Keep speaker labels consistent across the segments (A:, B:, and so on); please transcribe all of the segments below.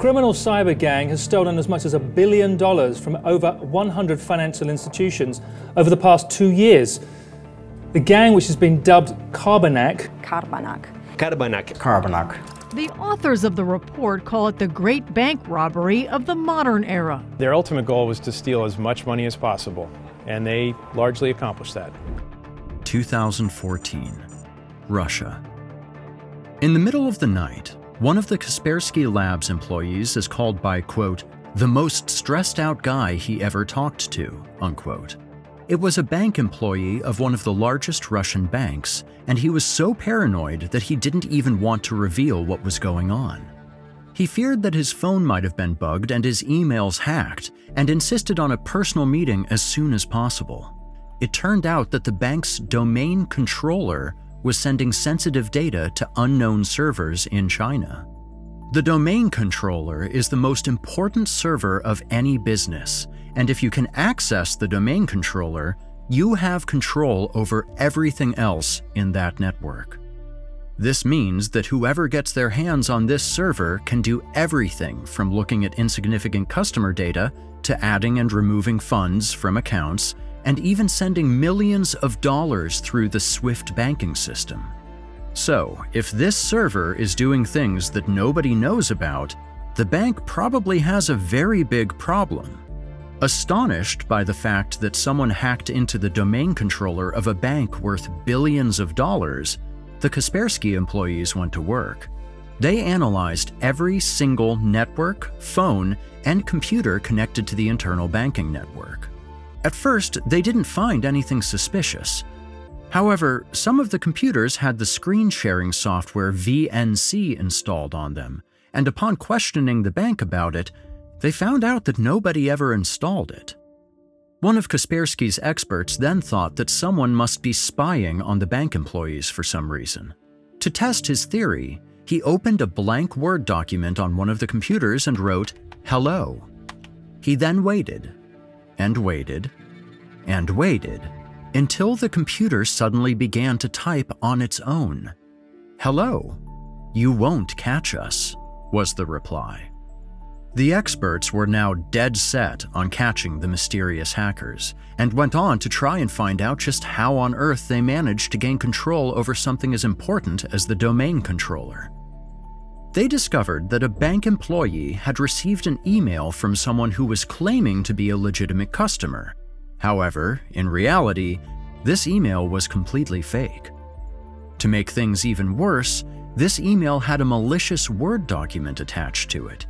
A: criminal cyber gang has stolen as much as $1 billion from over 100 financial institutions over the past 2 years. The gang, which has been dubbed Carbanak.
B: The authors of the report call it the great bank robbery of the modern era.
C: Their ultimate goal was to steal as much money as possible, and they largely accomplished that.
D: 2014, Russia. In the middle of the night, one of the Kaspersky Labs employees is called by, quote, the most stressed out guy he ever talked to, unquote. It was a bank employee of one of the largest Russian banks, and he was so paranoid that he didn't even want to reveal what was going on. He feared that his phone might have been bugged and his emails hacked, and insisted on a personal meeting as soon as possible. It turned out that the bank's domain controller was sending sensitive data to unknown servers in China. The domain controller is the most important server of any business, and if you can access the domain controller, you have control over everything else in that network. This means that whoever gets their hands on this server can do everything from looking at insignificant customer data to adding and removing funds from accounts, and even sending millions of dollars through the SWIFT banking system. So, if this server is doing things that nobody knows about, the bank probably has a very big problem. Astonished by the fact that someone hacked into the domain controller of a bank worth billions of dollars, the Kaspersky employees went to work. They analyzed every single network, phone, and computer connected to the internal banking network. At first, they didn't find anything suspicious. However, some of the computers had the screen-sharing software VNC installed on them, and upon questioning the bank about it, they found out that nobody ever installed it. One of Kaspersky's experts then thought that someone must be spying on the bank employees for some reason. To test his theory, he opened a blank Word document on one of the computers and wrote, "Hello." He then waited, and waited, and waited, until the computer suddenly began to type on its own. "Hello, you won't catch us," was the reply. The experts were now dead set on catching the mysterious hackers, and went on to try and find out just how on earth they managed to gain control over something as important as the domain controller. They discovered that a bank employee had received an email from someone who was claiming to be a legitimate customer. However, in reality, this email was completely fake. To make things even worse, this email had a malicious Word document attached to it.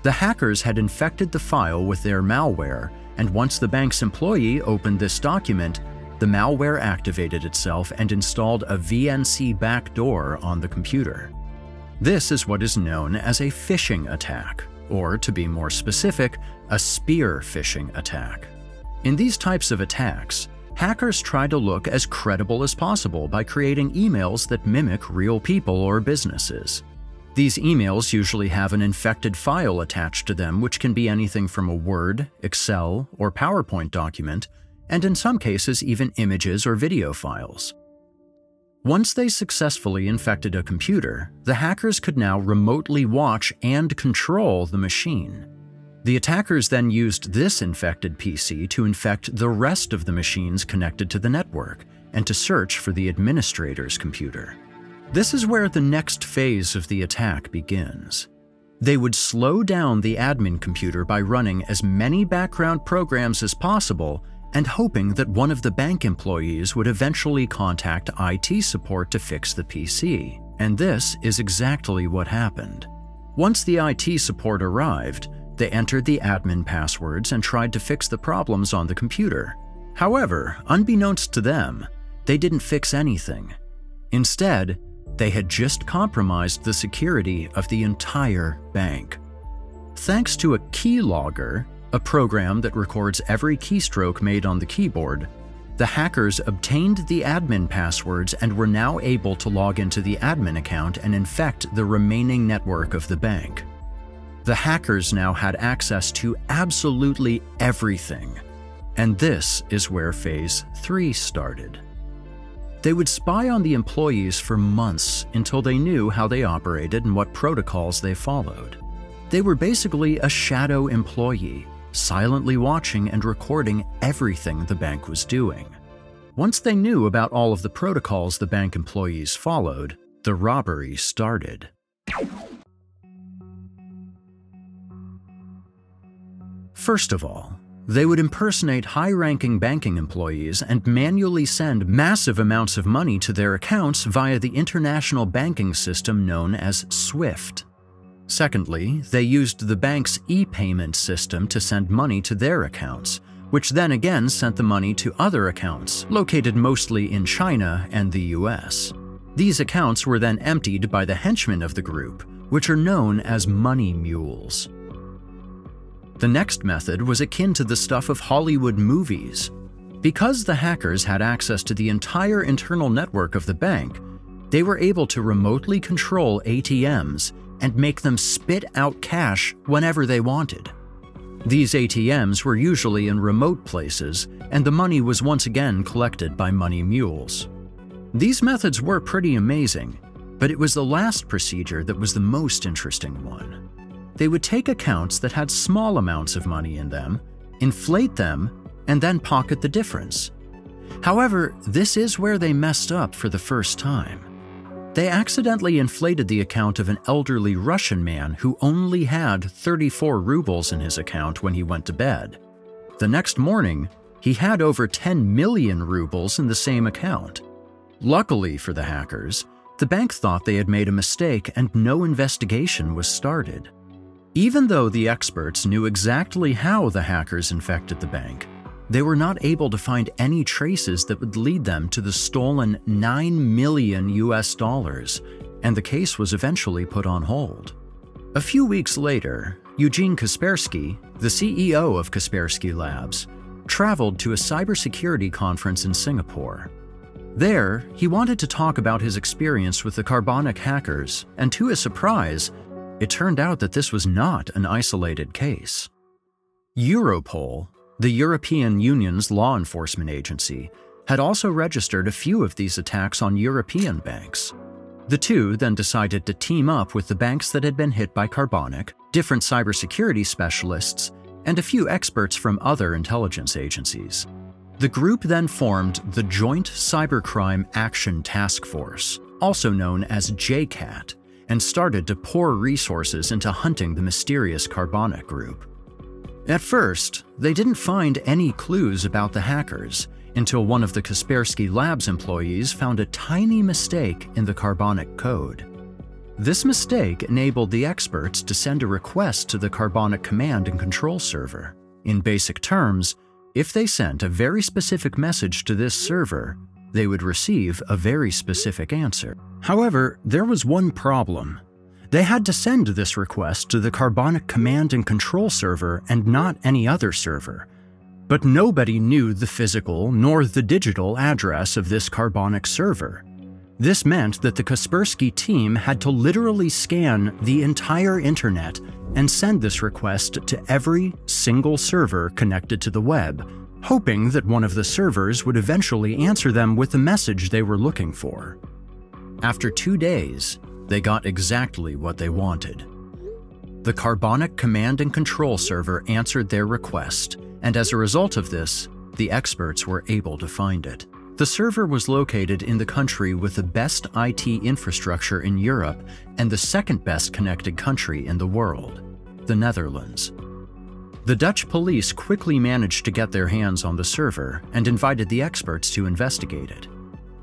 D: The hackers had infected the file with their malware, and once the bank's employee opened this document, the malware activated itself and installed a VNC backdoor on the computer. This is what is known as a phishing attack, or to be more specific, a spear phishing attack. In these types of attacks, hackers try to look as credible as possible by creating emails that mimic real people or businesses. These emails usually have an infected file attached to them, which can be anything from a Word, Excel, or PowerPoint document, and in some cases even images or video files. Once they successfully infected a computer, the hackers could now remotely watch and control the machine. The attackers then used this infected PC to infect the rest of the machines connected to the network, and to search for the administrator's computer. This is where the next phase of the attack begins. They would slow down the admin computer by running as many background programs as possible and hoping that one of the bank employees would eventually contact IT support to fix the PC. And this is exactly what happened. Once the IT support arrived, they entered the admin passwords and tried to fix the problems on the computer. However, unbeknownst to them, they didn't fix anything. Instead, they had just compromised the security of the entire bank. Thanks to a keylogger, a program that records every keystroke made on the keyboard, the hackers obtained the admin passwords and were now able to log into the admin account and infect the remaining network of the bank. The hackers now had access to absolutely everything, and this is where Phase 3 started. They would spy on the employees for months until they knew how they operated and what protocols they followed. They were basically a shadow employee, silently watching and recording everything the bank was doing. Once they knew about all of the protocols the bank employees followed, the robbery started. First of all, they would impersonate high-ranking banking employees and manually send massive amounts of money to their accounts via the international banking system known as SWIFT. Secondly, they used the bank's e-payment system to send money to their accounts, which then again sent the money to other accounts, located mostly in China and the US. These accounts were then emptied by the henchmen of the group, which are known as money mules. The next method was akin to the stuff of Hollywood movies. Because the hackers had access to the entire internal network of the bank, they were able to remotely control ATMs and make them spit out cash whenever they wanted. These ATMs were usually in remote places, and the money was once again collected by money mules. These methods were pretty amazing, but it was the last procedure that was the most interesting one. They would take accounts that had small amounts of money in them, inflate them, and then pocket the difference. However, this is where they messed up for the first time. They accidentally inflated the account of an elderly Russian man who only had 34 rubles in his account when he went to bed. The next morning, he had over 10 million rubles in the same account. Luckily for the hackers, the bank thought they had made a mistake and no investigation was started. Even though the experts knew exactly how the hackers infected the bank, they were not able to find any traces that would lead them to the stolen $9 million US, and the case was eventually put on hold. A few weeks later, Eugene Kaspersky, the CEO of Kaspersky Labs, traveled to a cybersecurity conference in Singapore. There, he wanted to talk about his experience with the Carbanak hackers, and to his surprise, it turned out that this was not an isolated case. Europol, the European Union's law enforcement agency, had also registered a few of these attacks on European banks. The two then decided to team up with the banks that had been hit by Carbanak, different cybersecurity specialists, and a few experts from other intelligence agencies. The group then formed the Joint Cybercrime Action Task Force, also known as JCAT, and started to pour resources into hunting the mysterious Carbanak group. At first, they didn't find any clues about the hackers until one of the Kaspersky Labs employees found a tiny mistake in the Carbanak code. This mistake enabled the experts to send a request to the Carbanak command and control server. In basic terms, if they sent a very specific message to this server, they would receive a very specific answer. However, there was one problem. They had to send this request to the Carbanak command and control server and not any other server. But nobody knew the physical nor the digital address of this Carbanak server. This meant that the Kaspersky team had to literally scan the entire internet and send this request to every single server connected to the web, hoping that one of the servers would eventually answer them with the message they were looking for. After 2 days, they got exactly what they wanted. The Carbanak command and control server answered their request, and as a result of this, the experts were able to find it. The server was located in the country with the best IT infrastructure in Europe and the second best connected country in the world, the Netherlands. The Dutch police quickly managed to get their hands on the server and invited the experts to investigate it.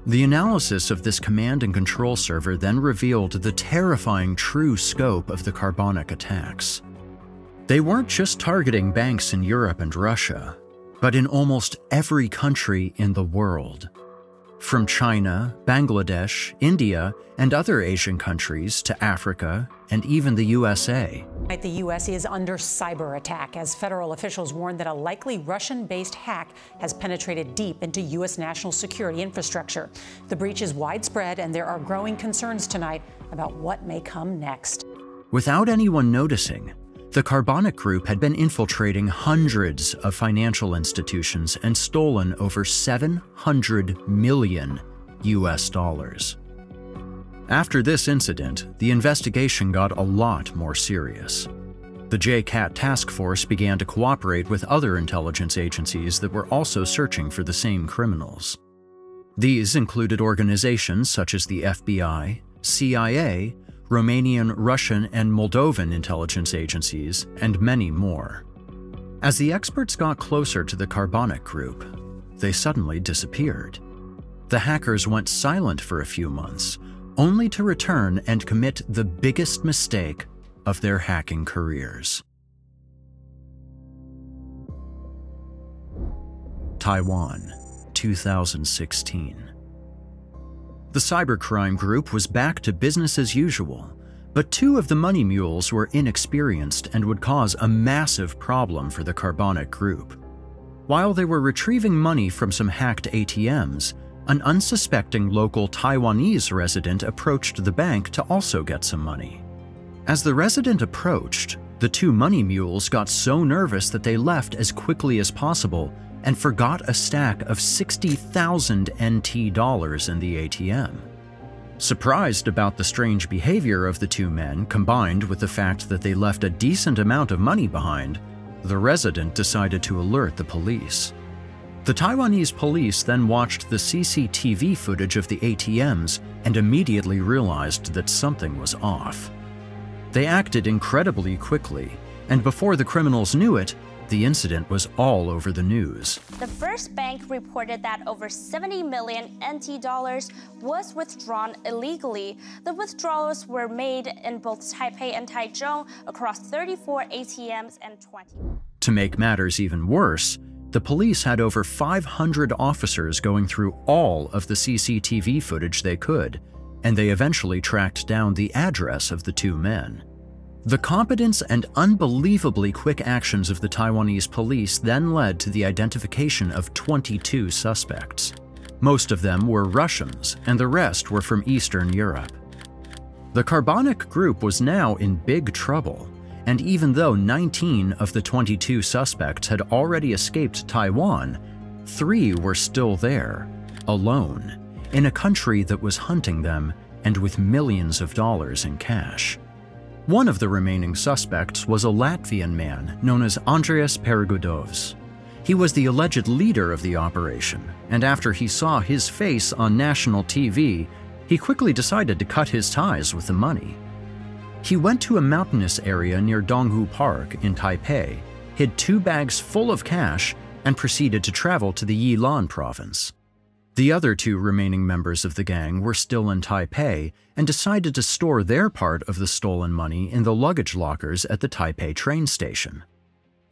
D: The analysis of this command and control server then revealed the terrifying true scope of the Carbanak attacks. They weren't just targeting banks in Europe and Russia, but in almost every country in the world. From China, Bangladesh, India, and other Asian countries to Africa and even the USA.
E: The U.S. is under cyber attack as federal officials warn that a likely Russian-based hack has penetrated deep into U.S. national security infrastructure. The breach is widespread, and there are growing concerns tonight about what may come next.
D: Without anyone noticing, the Carbanak group had been infiltrating hundreds of financial institutions and stolen over $700 million US. After this incident, the investigation got a lot more serious. The JCAT task force began to cooperate with other intelligence agencies that were also searching for the same criminals. These included organizations such as the FBI, CIA, Romanian, Russian, and Moldovan intelligence agencies, and many more. As the experts got closer to the Carbanak group, they suddenly disappeared. The hackers went silent for a few months, only to return and commit the biggest mistake of their hacking careers. Taiwan, 2016. The cybercrime group was back to business as usual, but two of the money mules were inexperienced and would cause a massive problem for the Carbanak group. While they were retrieving money from some hacked ATMs, an unsuspecting local Taiwanese resident approached the bank to also get some money. As the resident approached, the two money mules got so nervous that they left as quickly as possible and forgot a stack of 60,000 NT dollars in the ATM. Surprised about the strange behavior of the two men, combined with the fact that they left a decent amount of money behind, the resident decided to alert the police. The Taiwanese police then watched the CCTV footage of the ATMs and immediately realized that something was off. They acted incredibly quickly, and before the criminals knew it, the incident was all over the news.
F: The first bank reported that over 70 million NT dollars was withdrawn illegally. The withdrawals were made in both Taipei and Taichung across 34 ATMs and 20.
D: To make matters even worse, the police had over 500 officers going through all of the CCTV footage they could, and they eventually tracked down the address of the two men. The competence and unbelievably quick actions of the Taiwanese police then led to the identification of 22 suspects. Most of them were Russians, and the rest were from Eastern Europe. The Carbanak group was now in big trouble, and even though 19 of the 22 suspects had already escaped Taiwan, 3 were still there, alone, in a country that was hunting them and with millions of dollars in cash. One of the remaining suspects was a Latvian man known as Andreas Perigudovs. He was the alleged leader of the operation, and after he saw his face on national TV, he quickly decided to cut his ties with the money. He went to a mountainous area near Donghu Park in Taipei, hid 2 bags full of cash, and proceeded to travel to the Yilan province. The other 2 remaining members of the gang were still in Taipei and decided to store their part of the stolen money in the luggage lockers at the Taipei train station.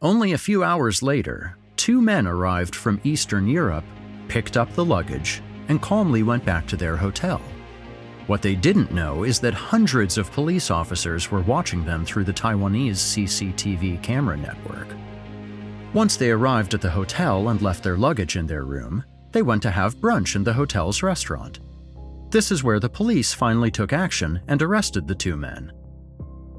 D: Only a few hours later, 2 men arrived from Eastern Europe, picked up the luggage, and calmly went back to their hotel. What they didn't know is that hundreds of police officers were watching them through the Taiwanese CCTV camera network. Once they arrived at the hotel and left their luggage in their room, they went to have brunch in the hotel's restaurant. This is where the police finally took action and arrested the 2 men.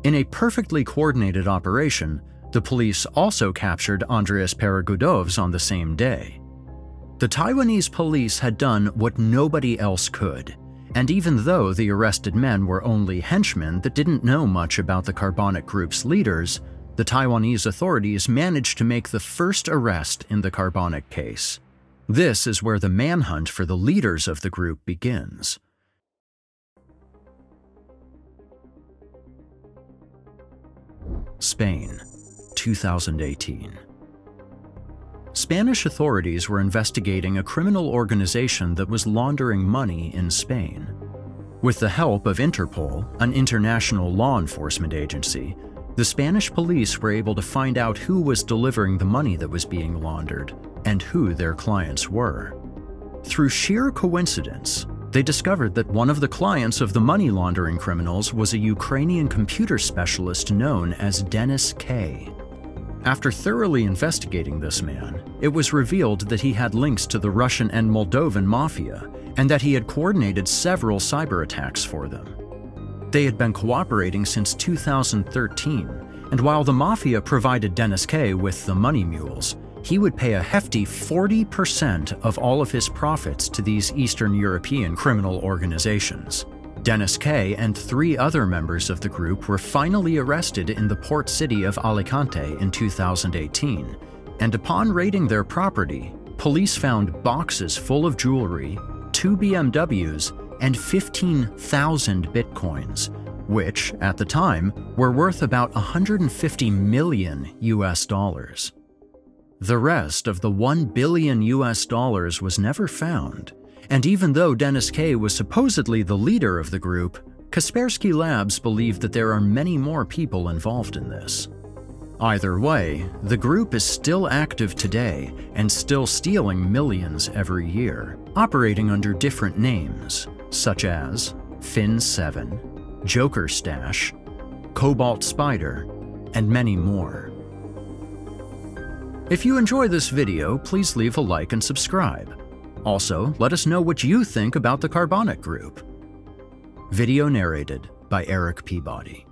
D: In a perfectly coordinated operation, the police also captured Andreas Perigudovs on the same day. The Taiwanese police had done what nobody else could, and even though the arrested men were only henchmen that didn't know much about the Carbanak group's leaders, the Taiwanese authorities managed to make the first arrest in the Carbanak case. This is where the manhunt for the leaders of the group begins. Spain, 2018. Spanish authorities were investigating a criminal organization that was laundering money in Spain. With the help of Interpol, an international law enforcement agency, the Spanish police were able to find out who was delivering the money that was being laundered and who their clients were. Through sheer coincidence, they discovered that one of the clients of the money laundering criminals was a Ukrainian computer specialist known as Dennis K. After thoroughly investigating this man, it was revealed that he had links to the Russian and Moldovan Mafia, and that he had coordinated several cyber attacks for them. They had been cooperating since 2013, and while the Mafia provided Dennis K with the money mules, he would pay a hefty 40% of all of his profits to these Eastern European criminal organizations. Dennis K. and 3 other members of the group were finally arrested in the port city of Alicante in 2018, and upon raiding their property, police found boxes full of jewelry, 2 BMWs, and 15,000 bitcoins, which, at the time, were worth about $150 million US dollars. The rest of the $1 billion US dollars was never found, and even though Dennis K. was supposedly the leader of the group, Kaspersky Labs believed that there are many more people involved in this. Either way, the group is still active today and still stealing millions every year, operating under different names, such as Fin7, Joker Stash, Cobalt Spider, and many more. If you enjoy this video, please leave a like and subscribe. Also, let us know what you think about the Carbanak Group. Video narrated by Eric Peabody.